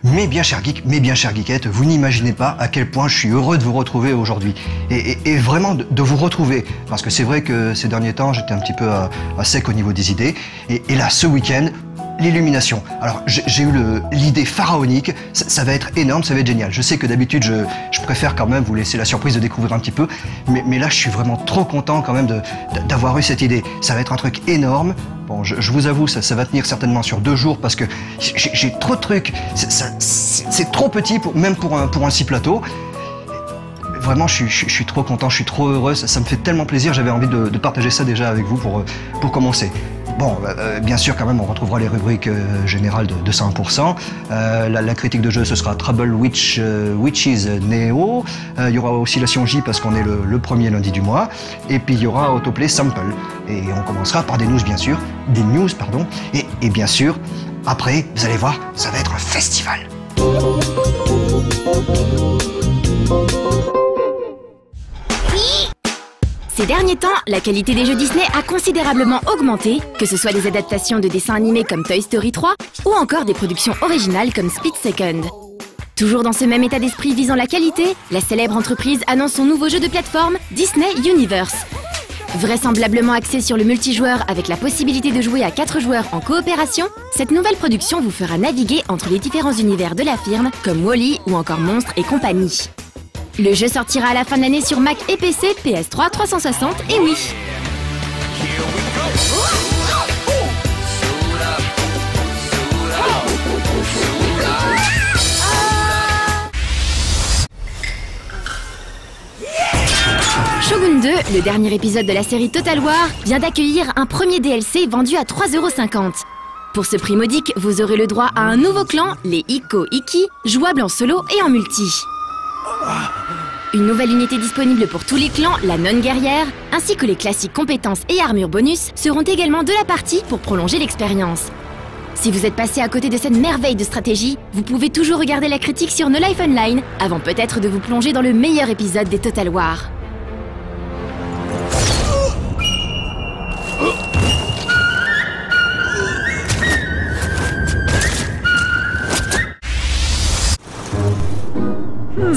Mes bien chers geeks, mes bien chères geekettes, vous n'imaginez pas à quel point je suis heureux de vous retrouver aujourd'hui. Et vraiment de vous retrouver. Parce que c'est vrai que ces derniers temps, j'étais un petit peu à sec au niveau des idées. Et là, ce week-end, l'illumination. Alors, j'ai eu l'idée pharaonique. Ça va être énorme, ça va être génial. Je sais que d'habitude, je préfère quand même vous laisser la surprise de découvrir un petit peu. Mais là, je suis vraiment trop content quand même d'avoir eu cette idée. Ça va être un truc énorme. Bon, je vous avoue, ça va tenir certainement sur 2 jours parce que j'ai trop de trucs. C'est trop petit, même pour un si plateau. Vraiment, je suis trop content, je suis trop heureux. Ça me fait tellement plaisir. J'avais envie de partager ça déjà avec vous pour commencer. Bon, bien sûr, quand même, on retrouvera les rubriques générales de 100%. La critique de jeu, ce sera Trouble Witches Neo. Il y aura Oscillation J parce qu'on est le premier lundi du mois. Et puis, il y aura Autoplay Sample. Et on commencera par des news, bien sûr. Des news, pardon. Et bien sûr, après, vous allez voir, ça va être un festival. Ces derniers temps, la qualité des jeux Disney a considérablement augmenté, que ce soit des adaptations de dessins animés comme Toy Story 3 ou encore des productions originales comme Split Second. Toujours dans ce même état d'esprit visant la qualité, la célèbre entreprise annonce son nouveau jeu de plateforme Disney Universe. Vraisemblablement axé sur le multijoueur avec la possibilité de jouer à 4 joueurs en coopération, cette nouvelle production vous fera naviguer entre les différents univers de la firme comme Wall-E ou encore Monstres et compagnie. Le jeu sortira à la fin de l'année sur Mac et PC, PS3, 360 et Wii. Shogun 2, le dernier épisode de la série Total War, vient d'accueillir un premier DLC vendu à 3,50 €. Pour ce prix modique, vous aurez le droit à un nouveau clan, les Ikko Ikki, jouable en solo et en multi. Une nouvelle unité disponible pour tous les clans, la non-guerrière, ainsi que les classiques compétences et armures bonus seront également de la partie pour prolonger l'expérience. Si vous êtes passé à côté de cette merveille de stratégie, vous pouvez toujours regarder la critique sur No Life Online avant peut-être de vous plonger dans le meilleur épisode des Total War.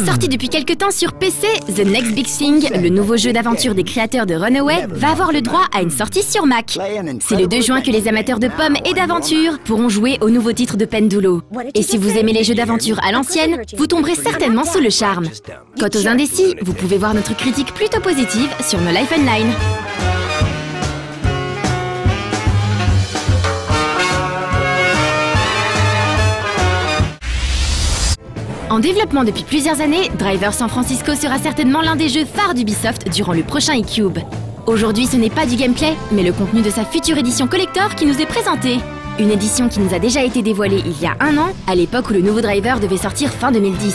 Sorti depuis quelques temps sur PC, The Next Big Thing, le nouveau jeu d'aventure des créateurs de Runaway, va avoir le droit à une sortie sur Mac. C'est le 2 juin que les amateurs de pommes et d'aventure pourront jouer au nouveau titre de Pendulo. Et si vous aimez les jeux d'aventure à l'ancienne, vous tomberez certainement sous le charme. Quant aux indécis, vous pouvez voir notre critique plutôt positive sur No Life Online. En développement depuis plusieurs années, Driver San Francisco sera certainement l'un des jeux phares d'Ubisoft durant le prochain eCube. Aujourd'hui, ce n'est pas du gameplay, mais le contenu de sa future édition collector qui nous est présentée. Une édition qui nous a déjà été dévoilée il y a 1 an, à l'époque où le nouveau Driver devait sortir fin 2010.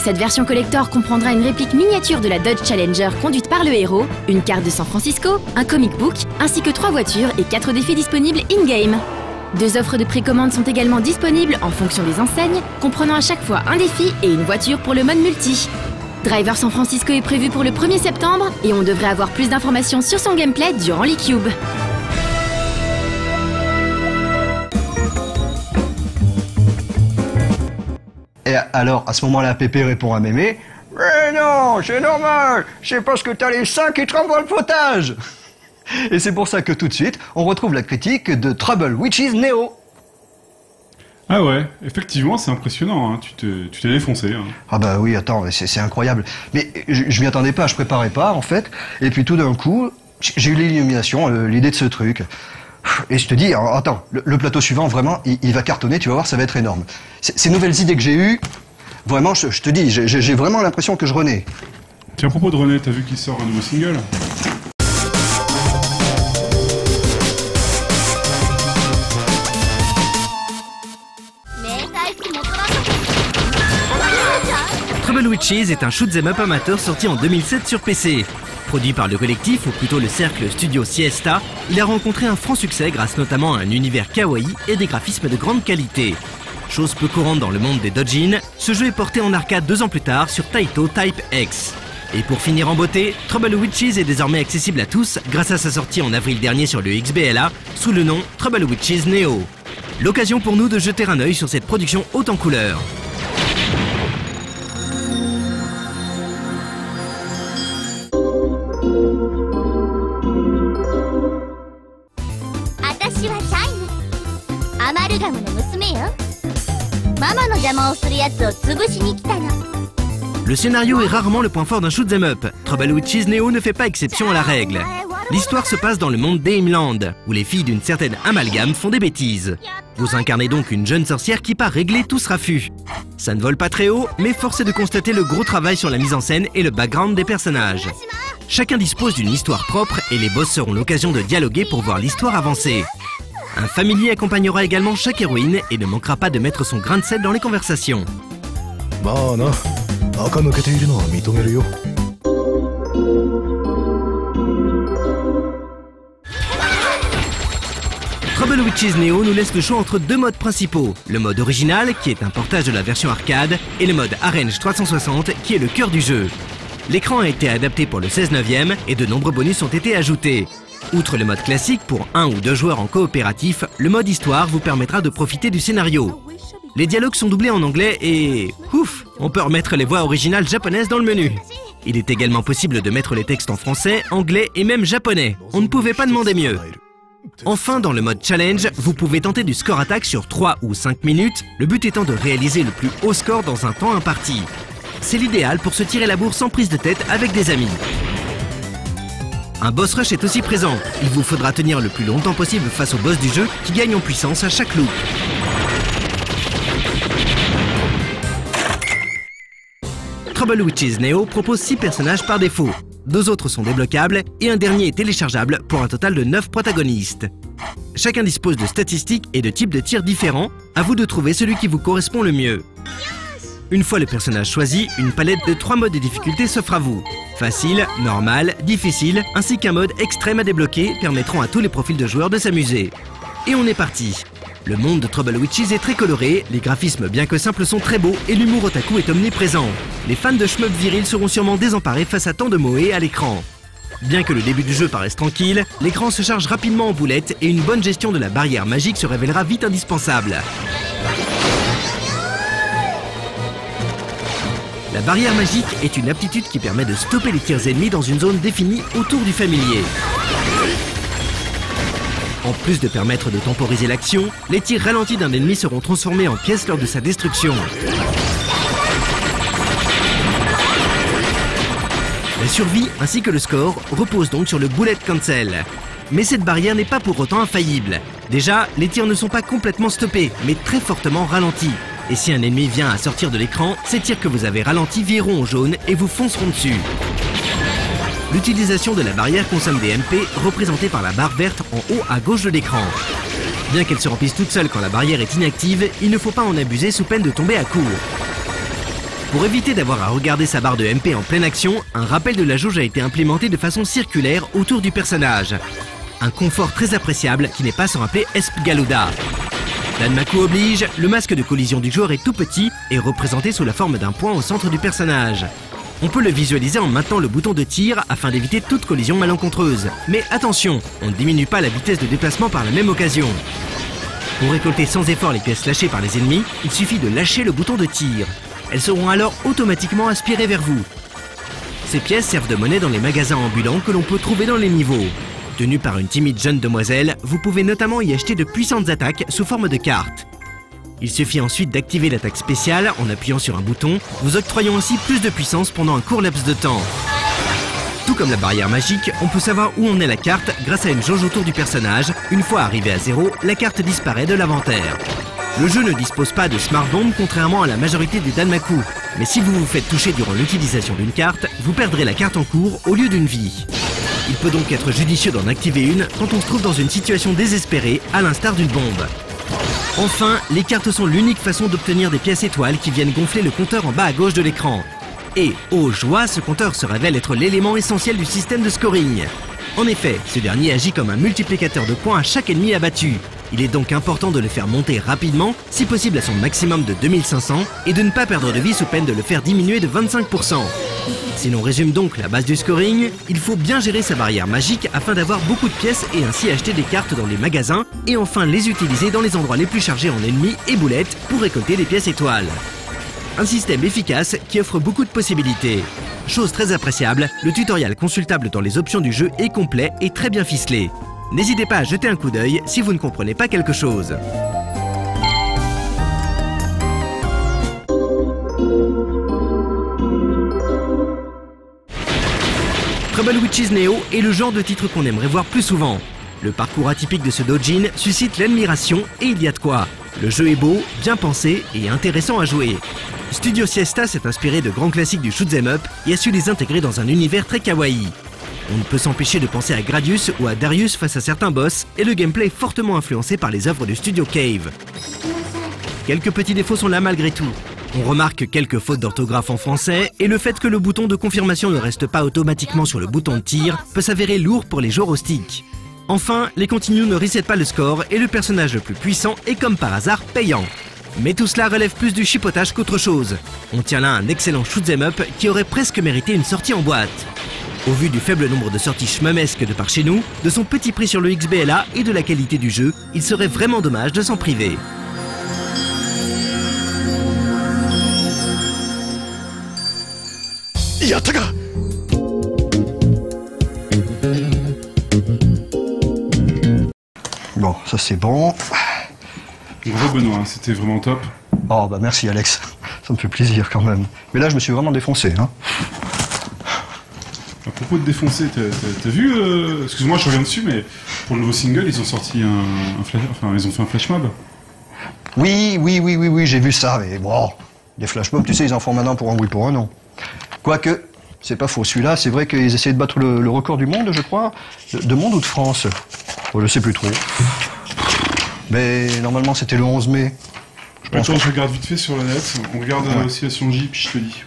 Cette version collector comprendra une réplique miniature de la Dodge Challenger conduite par le héros, une carte de San Francisco, un comic book, ainsi que 3 voitures et 4 défis disponibles in-game. 2 offres de précommande sont également disponibles en fonction des enseignes, comprenant à chaque fois un défi et une voiture pour le mode multi. Driver San Francisco est prévu pour le 1er septembre et on devrait avoir plus d'informations sur son gameplay durant l'eCube. Et alors, à ce moment-là, Pépé répond à Mémé, « Mais non, c'est normal, c'est parce que t'as les seins qui tremblent dans le potage !» Et c'est pour ça que tout de suite, on retrouve la critique de Trouble Witches Neo. Ah ouais, effectivement, c'est impressionnant, hein. Tu t'es défoncé. Hein. Ah bah oui, attends, c'est incroyable. Mais je m'y attendais pas, je préparais pas, en fait. Et puis tout d'un coup, j'ai eu l'illumination, l'idée de ce truc. Et je te dis, attends, le plateau suivant, vraiment, il va cartonner, tu vas voir, ça va être énorme. Ces nouvelles idées que j'ai eues, vraiment, je te dis, j'ai vraiment l'impression que je renais. Tiens, à propos de René, t'as vu qu'il sort un nouveau single ? Trouble Witches est un shoot'em up amateur sorti en 2007 sur PC. Produit par le collectif, ou plutôt le cercle Studio Siesta, il a rencontré un franc succès grâce notamment à un univers kawaii et des graphismes de grande qualité. Chose peu courante dans le monde des doujin, ce jeu est porté en arcade 2 ans plus tard sur Taito Type X. Et pour finir en beauté, Trouble Witches est désormais accessible à tous grâce à sa sortie en avril dernier sur le XBLA sous le nom Trouble Witches Neo. L'occasion pour nous de jeter un œil sur cette production haute en couleurs. Le scénario est rarement le point fort d'un shoot'em up. Trouble Witches Neo ne fait pas exception à la règle. L'histoire se passe dans le monde d'Aimland, où les filles d'une certaine amalgame font des bêtises. Vous incarnez donc une jeune sorcière qui part régler tout ce raffut. Ça ne vole pas très haut, mais force est de constater le gros travail sur la mise en scène et le background des personnages. Chacun dispose d'une histoire propre et les boss seront l'occasion de dialoguer pour voir l'histoire avancer. Un familier accompagnera également chaque héroïne et ne manquera pas de mettre son grain de sel dans les conversations. Trouble Witches Neo nous laisse le choix entre 2 modes principaux. Le mode original, qui est un portage de la version arcade, et le mode Arrange 360, qui est le cœur du jeu. L'écran a été adapté pour le 16/9 et de nombreux bonus ont été ajoutés. Outre le mode classique pour 1 ou 2 joueurs en coopératif, le mode histoire vous permettra de profiter du scénario. Les dialogues sont doublés en anglais et... ouf, on peut remettre les voix originales japonaises dans le menu. Il est également possible de mettre les textes en français, anglais et même japonais. On ne pouvait pas demander mieux. Enfin, dans le mode challenge, vous pouvez tenter du score attack sur 3 ou 5 minutes, le but étant de réaliser le plus haut score dans un temps imparti. C'est l'idéal pour se tirer la bourre sans prise de tête avec des amis. Un boss rush est aussi présent. Il vous faudra tenir le plus longtemps possible face au boss du jeu qui gagne en puissance à chaque loop. Trouble Witches Neo propose 6 personnages par défaut. 2 autres sont débloquables et un dernier est téléchargeable pour un total de 9 protagonistes. Chacun dispose de statistiques et de types de tirs différents, à vous de trouver celui qui vous correspond le mieux. Une fois le personnage choisi, une palette de 3 modes de difficulté s'offre à vous. Facile, normal, difficile, ainsi qu'un mode extrême à débloquer permettront à tous les profils de joueurs de s'amuser. Et on est parti. Le monde de Trouble Witches est très coloré, les graphismes bien que simples sont très beaux et l'humour otaku est omniprésent. Les fans de shmup viril seront sûrement désemparés face à tant de moé à l'écran. Bien que le début du jeu paraisse tranquille, l'écran se charge rapidement en boulette et une bonne gestion de la barrière magique se révélera vite indispensable. La barrière magique est une aptitude qui permet de stopper les tirs ennemis dans une zone définie autour du familier. En plus de permettre de temporiser l'action, les tirs ralentis d'un ennemi seront transformés en pièces lors de sa destruction. La survie ainsi que le score reposent donc sur le bullet cancel. Mais cette barrière n'est pas pour autant infaillible. Déjà, les tirs ne sont pas complètement stoppés, mais très fortement ralentis. Et si un ennemi vient à sortir de l'écran, ces tirs que vous avez ralentis vireront au jaune et vous fonceront dessus. L'utilisation de la barrière consomme des MP représentées par la barre verte en haut à gauche de l'écran. Bien qu'elle se remplisse toute seule quand la barrière est inactive, il ne faut pas en abuser sous peine de tomber à court. Pour éviter d'avoir à regarder sa barre de MP en pleine action, un rappel de la jauge a été implémenté de façon circulaire autour du personnage. Un confort très appréciable qui n'est pas sans rappeler Esp Galuda. Danmaku oblige, le masque de collision du joueur est tout petit et représenté sous la forme d'un point au centre du personnage. On peut le visualiser en maintenant le bouton de tir afin d'éviter toute collision malencontreuse. Mais attention, on ne diminue pas la vitesse de déplacement par la même occasion. Pour récolter sans effort les pièces lâchées par les ennemis, il suffit de lâcher le bouton de tir. Elles seront alors automatiquement aspirées vers vous. Ces pièces servent de monnaie dans les magasins ambulants que l'on peut trouver dans les niveaux. Tenue par une timide jeune demoiselle, vous pouvez notamment y acheter de puissantes attaques sous forme de cartes. Il suffit ensuite d'activer l'attaque spéciale en appuyant sur un bouton, vous octroyant ainsi plus de puissance pendant un court laps de temps. Tout comme la barrière magique, on peut savoir où en est la carte grâce à une jauge autour du personnage. Une fois arrivé à 0, la carte disparaît de l'inventaire. Le jeu ne dispose pas de Smart Bomb contrairement à la majorité des Danmaku, mais si vous vous faites toucher durant l'utilisation d'une carte, vous perdrez la carte en cours au lieu d'une vie. Il peut donc être judicieux d'en activer une quand on se trouve dans une situation désespérée, à l'instar d'une bombe. Enfin, les cartes sont l'unique façon d'obtenir des pièces étoiles qui viennent gonfler le compteur en bas à gauche de l'écran. Et, ô joie, ce compteur se révèle être l'élément essentiel du système de scoring. En effet, ce dernier agit comme un multiplicateur de points à chaque ennemi abattu. Il est donc important de le faire monter rapidement, si possible à son maximum de 2500, et de ne pas perdre de vie sous peine de le faire diminuer de 25%. Si l'on résume donc la base du scoring, il faut bien gérer sa barrière magique afin d'avoir beaucoup de pièces et ainsi acheter des cartes dans les magasins et enfin les utiliser dans les endroits les plus chargés en ennemis et boulettes pour récolter des pièces étoiles. Un système efficace qui offre beaucoup de possibilités. Chose très appréciable, le tutoriel consultable dans les options du jeu est complet et très bien ficelé. N'hésitez pas à jeter un coup d'œil si vous ne comprenez pas quelque chose. Trouble Witches Neo est le genre de titre qu'on aimerait voir plus souvent. Le parcours atypique de ce doujin suscite l'admiration et il y a de quoi. Le jeu est beau, bien pensé et intéressant à jouer. Studio Siesta s'est inspiré de grands classiques du shoot'em up et a su les intégrer dans un univers très kawaii. On ne peut s'empêcher de penser à Gradius ou à Darius face à certains boss et le gameplay est fortement influencé par les œuvres du studio Cave. Quelques petits défauts sont là malgré tout. On remarque quelques fautes d'orthographe en français et le fait que le bouton de confirmation ne reste pas automatiquement sur le bouton de tir peut s'avérer lourd pour les joueurs au stick. Enfin, les continues ne resettent pas le score et le personnage le plus puissant est comme par hasard payant. Mais tout cela relève plus du chipotage qu'autre chose. On tient là un excellent shoot'em up qui aurait presque mérité une sortie en boîte. Au vu du faible nombre de sorties schmumesques de par chez nous, de son petit prix sur le XBLA et de la qualité du jeu, il serait vraiment dommage de s'en priver. Yattaga! Bon, ça c'est bon. Bravo Benoît, c'était vraiment top. Oh bah merci Alex, ça me fait plaisir quand même. Mais là je me suis vraiment défoncé, hein. À propos de défoncer, t'as vu, excuse-moi je reviens dessus, mais pour le nouveau single ils ont sorti ils ont fait un flash mob. Oui, j'ai vu ça, mais bon, les flash mobs, tu sais, ils en font maintenant pour un oui, pour un non. Quoique, c'est pas faux, celui-là, c'est vrai qu'ils essayaient de battre le record du monde, je crois, de monde ou de France, je sais plus trop. Mais normalement c'était le 11 mai. Attends, je regarde vite fait sur la net, on regarde l'oscillation J, puis je te dis.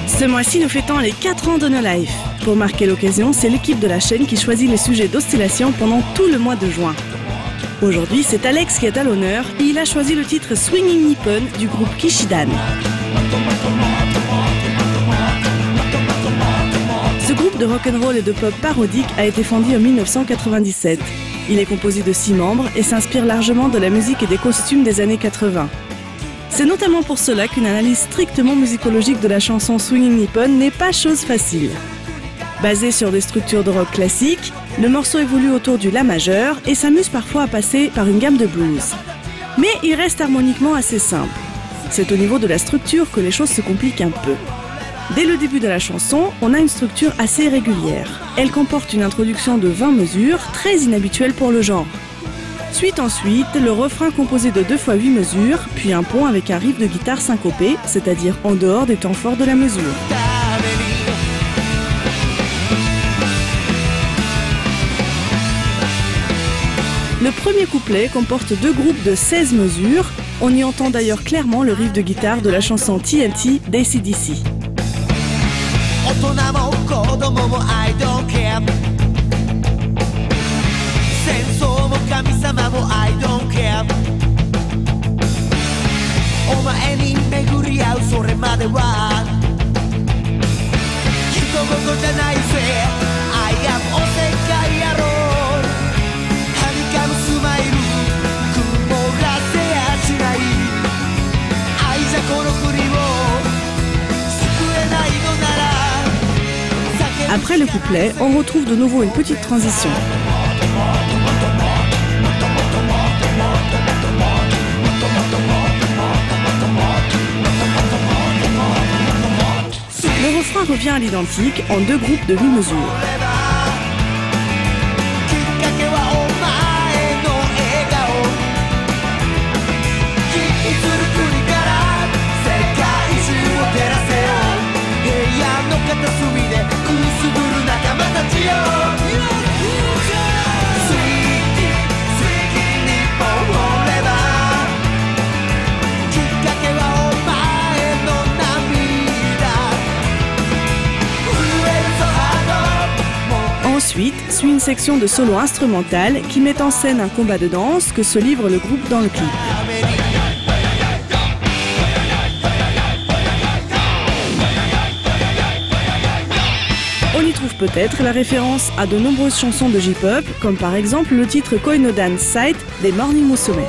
Ce mois-ci, nous fêtons les 4 ans de No Life. Pour marquer l'occasion, c'est l'équipe de la chaîne qui choisit les sujets d'oscillation pendant tout le mois de juin. Aujourd'hui, c'est Alex qui est à l'honneur et il a choisi le titre Swinging Nippon du groupe Kishidan. Ce groupe de rock'n'roll et de pop parodique a été fondé en 1997. Il est composé de 6 membres et s'inspire largement de la musique et des costumes des années 80. C'est notamment pour cela qu'une analyse strictement musicologique de la chanson Swinging Nippon n'est pas chose facile. Basé sur des structures de rock classiques, le morceau évolue autour du La majeur et s'amuse parfois à passer par une gamme de blues. Mais il reste harmoniquement assez simple. C'est au niveau de la structure que les choses se compliquent un peu. Dès le début de la chanson, on a une structure assez régulière. Elle comporte une introduction de 20 mesures, très inhabituelle pour le genre. Suite ensuite, le refrain composé de 2 fois 8 mesures, puis un pont avec un riff de guitare syncopé, c'est-à-dire en dehors des temps forts de la mesure. Le premier couplet comporte 2 groupes de 16 mesures, on y entend d'ailleurs clairement le riff de guitare de la chanson TNT d'ACDC. Après le couplet, on retrouve de nouveau une petite transition. Le refrain revient à l'identique en 2 groupes de 8 mesures. Ensuite, suit une section de solo instrumental qui met en scène un combat de danse que se livre le groupe dans le clip. On y trouve peut-être la référence à de nombreuses chansons de J-pop, comme par exemple le titre Koinodan Site des Morning Musume.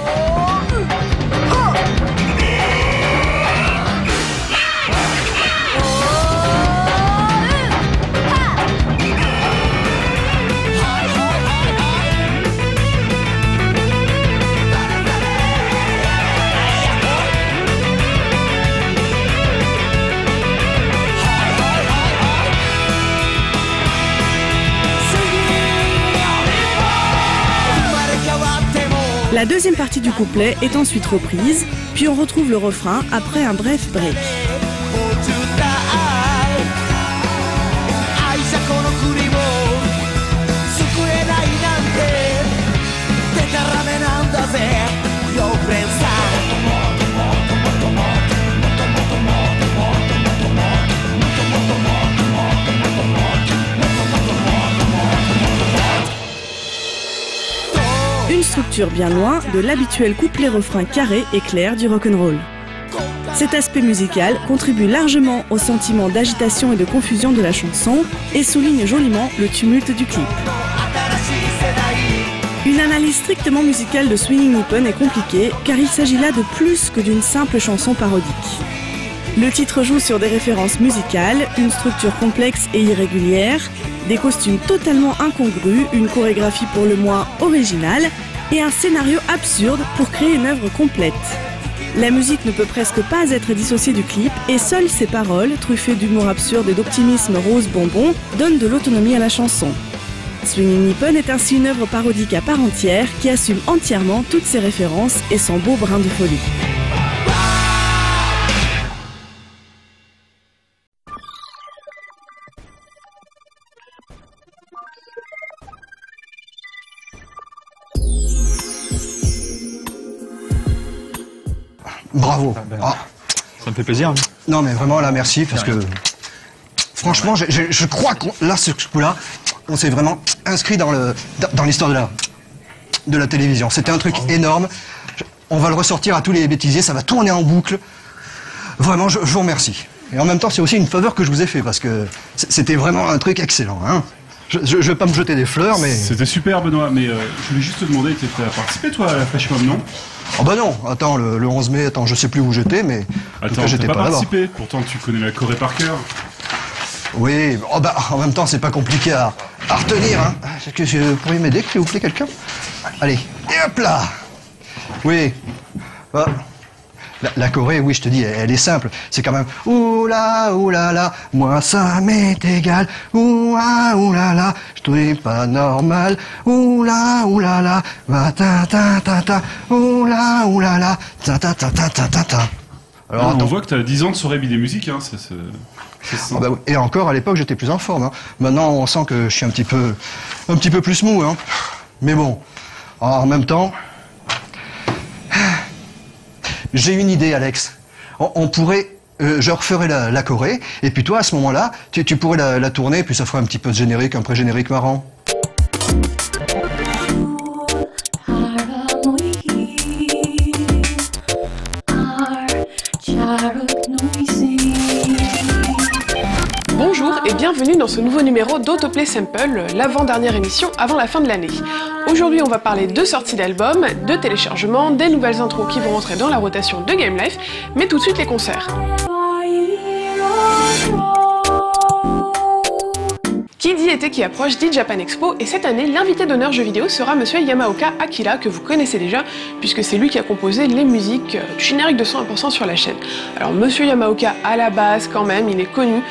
La deuxième partie du couplet est ensuite reprise, puis on retrouve le refrain après un bref break. Une structure bien loin de l'habituel couplet-refrain carré et clair du rock'n'roll. Cet aspect musical contribue largement au sentiment d'agitation et de confusion de la chanson et souligne joliment le tumulte du clip. Une analyse strictement musicale de Swinging Nippon est compliquée car il s'agit là de plus que d'une simple chanson parodique. Le titre joue sur des références musicales, une structure complexe et irrégulière, des costumes totalement incongrus, une chorégraphie pour le moins originale et un scénario absurde pour créer une œuvre complète. La musique ne peut presque pas être dissociée du clip et seules ses paroles, truffées d'humour absurde et d'optimisme rose bonbon, donnent de l'autonomie à la chanson. Swinging Nippon est ainsi une œuvre parodique à part entière qui assume entièrement toutes ses références et son beau brin de folie. Bravo. Ah. Ça me fait plaisir. Non mais vraiment là merci parce que franchement je crois qu'on là ce coup-là on s'est vraiment inscrit dans l'histoire de la télévision. C'était un truc énorme. On va le ressortir à tous les bêtisiers, ça va tourner en boucle. Vraiment je vous remercie. Et en même temps c'est aussi une faveur que je vous ai fait parce que c'était vraiment un truc excellent. Hein. Je vais pas me jeter des fleurs mais... C'était super Benoît, mais je voulais juste te demander, tu as participé toi à la Flash Mob, non? Oh bah non, attends, le 11 mai, attends, je sais plus où j'étais, mais en tout cas, j'étais pas là-bas. Participé, pourtant tu connais la choré par cœur. Oui, oh bah, en même temps, c'est pas compliqué à retenir, hein. Est-ce que vous pourriez m'aider, s'il vous plaît, quelqu'un? Allez, et hop là. Oui. Ah. La choré, oui, je te dis, elle est simple. C'est quand même oula la, moi ça m'est égal. Oula la, je trouve pas normal. Oula la, va ta ta ta ta. Oula la, ta ta ta ta ta ta. Alors on voit que t'as 10 ans de soirée des musiques, hein. Ah bah, et encore à l'époque j'étais plus en forme. Hein. Maintenant on sent que je suis un petit peu plus mou. Hein. Mais bon, en même temps. J'ai une idée, Alex. On pourrait, je referais la choré, et puis toi, à ce moment-là, tu pourrais la tourner, puis ça ferait un petit peu de générique, un pré-générique marrant. Bonjour et bienvenue dans ce nouveau numéro d'Autoplay Sample, l'avant-dernière émission avant la fin de l'année. Aujourd'hui on va parler de sorties d'albums, de téléchargements, des nouvelles intros qui vont rentrer dans la rotation de Game Life, mais tout de suite les concerts. Qui dit été qui approche dit Japan Expo, et cette année l'invité d'honneur jeux vidéo sera monsieur Yamaoka Akira, que vous connaissez déjà puisque c'est lui qui a composé les musiques du générique de 101% sur la chaîne. Alors monsieur Yamaoka à la base quand même, il est connu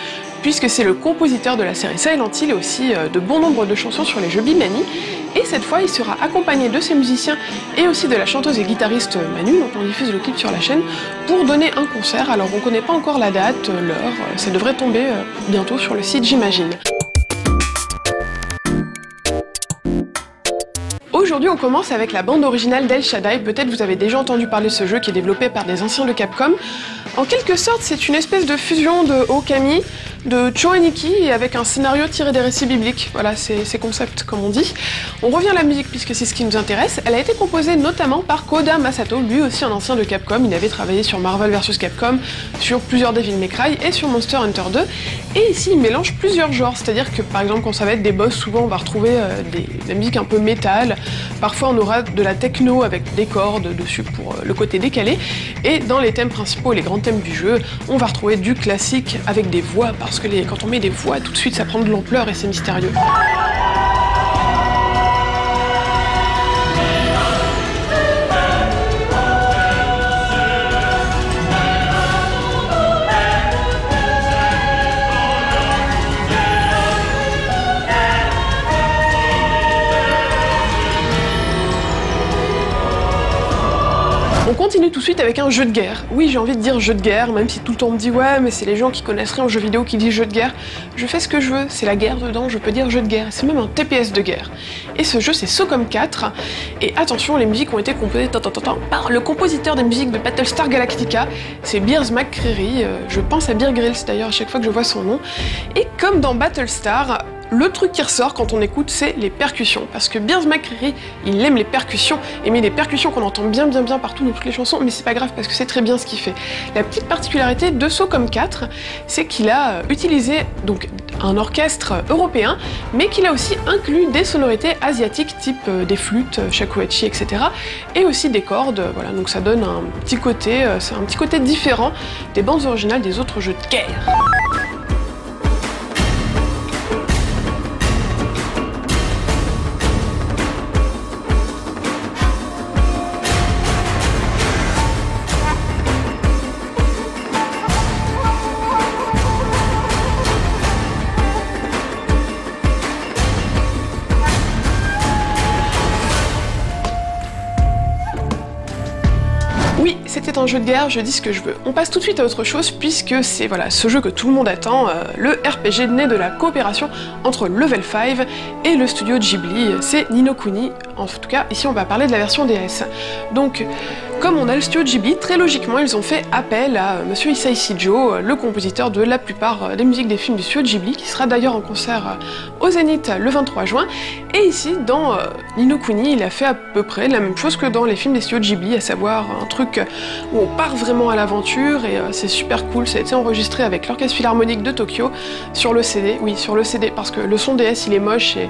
puisque c'est le compositeur de la série Silent Hill et aussi de bon nombre de chansons sur les jeux Bimani. Et cette fois, il sera accompagné de ses musiciens et aussi de la chanteuse et guitariste Manu, dont on diffuse le clip sur la chaîne, pour donner un concert. Alors on connaît pas encore la date, l'heure, ça devrait tomber bientôt sur le site, j'imagine. Aujourd'hui, on commence avec la bande originale d'El Shaddai. Peut-être vous avez déjà entendu parler de ce jeu qui est développé par des anciens de Capcom. En quelque sorte, c'est une espèce de fusion de Okami, de Cho et Nikki, et avec un scénario tiré des récits bibliques. Voilà, c'est concept, comme on dit. On revient à la musique puisque c'est ce qui nous intéresse. Elle a été composée notamment par Koda Masato, lui aussi un ancien de Capcom. Il avait travaillé sur Marvel vs Capcom, sur plusieurs Devil May Cry et sur Monster Hunter 2. Et ici, il mélange plusieurs genres, c'est-à-dire que par exemple, quand ça va être des boss, souvent on va retrouver de la musique un peu métal. Parfois, on aura de la techno avec des cordes dessus pour le côté décalé. Et dans les thèmes principaux, les grands thèmes du jeu, on va retrouver du classique avec des voix, parce que quand on met des voix, tout de suite ça prend de l'ampleur et c'est mystérieux. On continue tout de suite avec un jeu de guerre. Oui, j'ai envie de dire jeu de guerre, même si tout le temps on me dit ouais, mais c'est les gens qui connaissent rien en jeu vidéo qui disent jeu de guerre. Je fais ce que je veux, c'est la guerre dedans, je peux dire jeu de guerre. C'est même un TPS de guerre. Et ce jeu, c'est SOCOM 4. Et attention, les musiques ont été composées par le compositeur des musiques de Battlestar Galactica. C'est Beers McCreary. Je pense à Bear Grylls d'ailleurs à chaque fois que je vois son nom. Et comme dans Battlestar, le truc qui ressort quand on écoute, c'est les percussions. Parce que Beers McCreary, il aime les percussions, et met des percussions qu'on entend bien partout dans toutes les chansons, mais c'est pas grave parce que c'est très bien ce qu'il fait. La petite particularité de SOCOM 4, c'est qu'il a utilisé donc un orchestre européen, mais qu'il a aussi inclus des sonorités asiatiques, type des flûtes, shakuhachi, etc. et aussi des cordes, voilà, donc ça donne un petit côté, c'est un petit côté différent des bandes originales des autres jeux de guerre. Oui, c'était un jeu de guerre, je dis ce que je veux. On passe tout de suite à autre chose puisque c'est voilà, ce jeu que tout le monde attend, le RPG né de la coopération entre Level 5 et le studio Ghibli, c'est Ni no Kuni. En tout cas, ici on va parler de la version DS. Donc, comme on a le studio Ghibli, très logiquement ils ont fait appel à monsieur Issei Shijo, le compositeur de la plupart des musiques des films du studio Ghibli, qui sera d'ailleurs en concert au Zénith le 23 juin. Et ici, dans Ni no Kuni, il a fait à peu près la même chose que dans les films des studios Ghibli, à savoir un truc où on part vraiment à l'aventure et c'est super cool. Ça a été enregistré avec l'Orchestre Philharmonique de Tokyo sur le CD, oui sur le CD, parce que le son DS il est moche et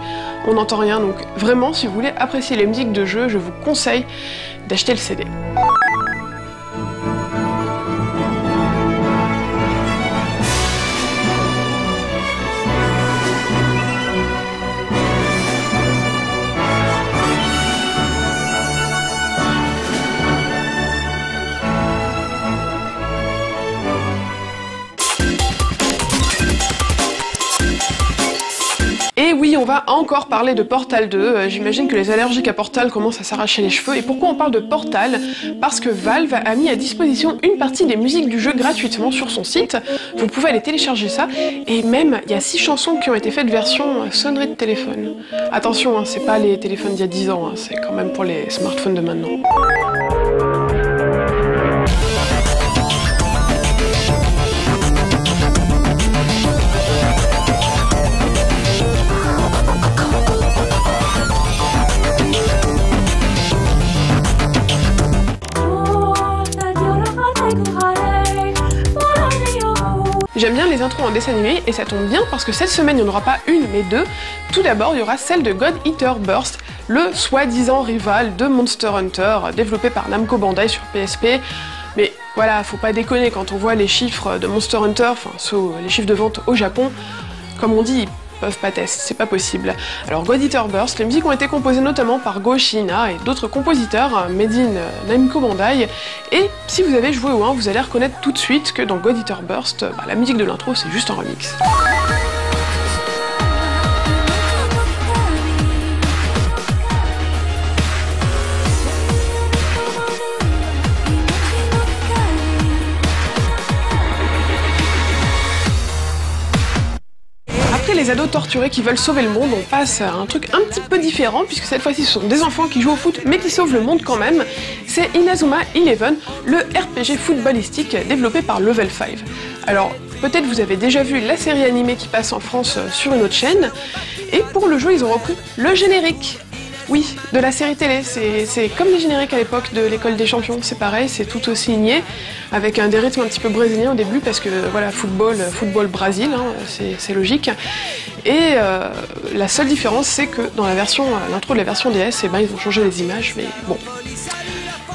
on n'entend rien, donc vraiment si vous voulez apprécier les musiques de jeu, je vous conseille d'acheter le CD. Et oui, on va encore parler de Portal 2, j'imagine que les allergiques à Portal commencent à s'arracher les cheveux. Et pourquoi on parle de Portal? Parce que Valve a mis à disposition une partie des musiques du jeu gratuitement sur son site. Vous pouvez aller télécharger ça, et même, il y a 6 chansons qui ont été faites version sonnerie de téléphone. Attention, hein, c'est pas les téléphones d'il y a 10 ans, hein, c'est quand même pour les smartphones de maintenant. J'aime bien les intros en dessin animé et ça tombe bien parce que cette semaine il n'y en aura pas une mais deux. Tout d'abord il y aura celle de God Eater Burst, le soi-disant rival de Monster Hunter développé par Namco Bandai sur PSP. Mais voilà, faut pas déconner quand on voit les chiffres de Monster Hunter, enfin les chiffres de vente au Japon, comme on dit, peuvent pas tester, c'est pas possible. Alors God Eater Burst, les musiques ont été composées notamment par Go Shiina et d'autres compositeurs, made in Namco Bandai, et si vous avez joué au 1, vous allez reconnaître tout de suite que dans God Eater Burst, la musique de l'intro c'est juste un remix. les ados torturés qui veulent sauver le monde, on passe à un truc un petit peu différent, puisque cette fois-ci ce sont des enfants qui jouent au foot mais qui sauvent le monde quand même. C'est Inazuma Eleven, le RPG footballistique développé par Level 5. Alors, peut-être vous avez déjà vu la série animée qui passe en France sur une autre chaîne, et pour le jeu ils ont repris le générique. Oui, de la série télé, c'est comme les génériques à l'époque de l'école des champions, c'est pareil, c'est tout aussi signé, avec des rythmes un petit peu brésiliens au début, parce que voilà, football Brésil, hein, c'est logique. Et la seule différence, c'est que dans l'intro de la version DS, eh ben, ils ont changé les images, mais bon,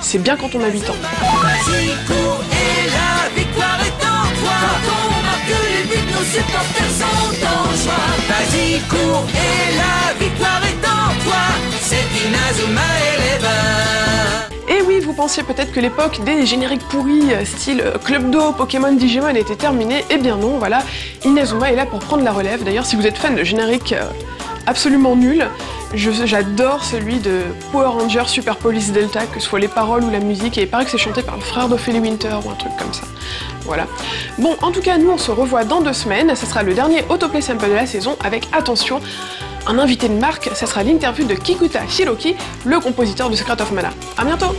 c'est bien quand on a 8 ans. Vas-y, cours et la victoire est en toi. Quand on marque les buts, nos supporters sont en joie. Vas-y, cours et la victoire est en toi. C'est Inazuma Eleven. Et oui, vous pensiez peut-être que l'époque des génériques pourris, style Club Do, Pokémon, Digimon était terminée. Eh bien non, voilà, Inazuma est là pour prendre la relève. D'ailleurs, si vous êtes fan de génériques absolument nuls, j'adore celui de Power Rangers Super Police Delta, que ce soit les paroles ou la musique, et il paraît que c'est chanté par le frère d'Ophélie Winter ou un truc comme ça. Voilà. Bon, en tout cas, nous on se revoit dans 2 semaines, ça sera le dernier autoplay sample de la saison, avec, attention, un invité de marque, ça sera l'interview de Kikuta Hiroki, le compositeur de Secret of Mana. A bientôt!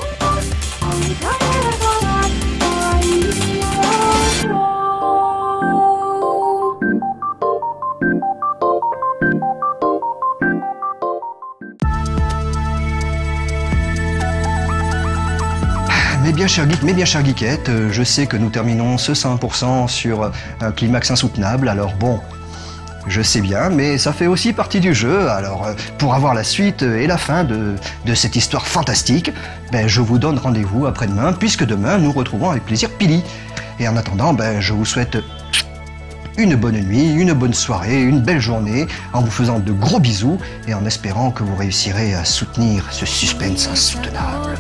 Mes bien chers geeks, mes bien chères geekettes, je sais que nous terminons ce 100% sur un climax insoutenable, alors bon, je sais bien, mais ça fait aussi partie du jeu, alors pour avoir la suite et la fin de cette histoire fantastique, ben, je vous donne rendez-vous après-demain, puisque demain nous retrouvons avec plaisir Pili. Et en attendant, ben, je vous souhaite une bonne nuit, une bonne soirée, une belle journée, en vous faisant de gros bisous et en espérant que vous réussirez à soutenir ce suspense insoutenable.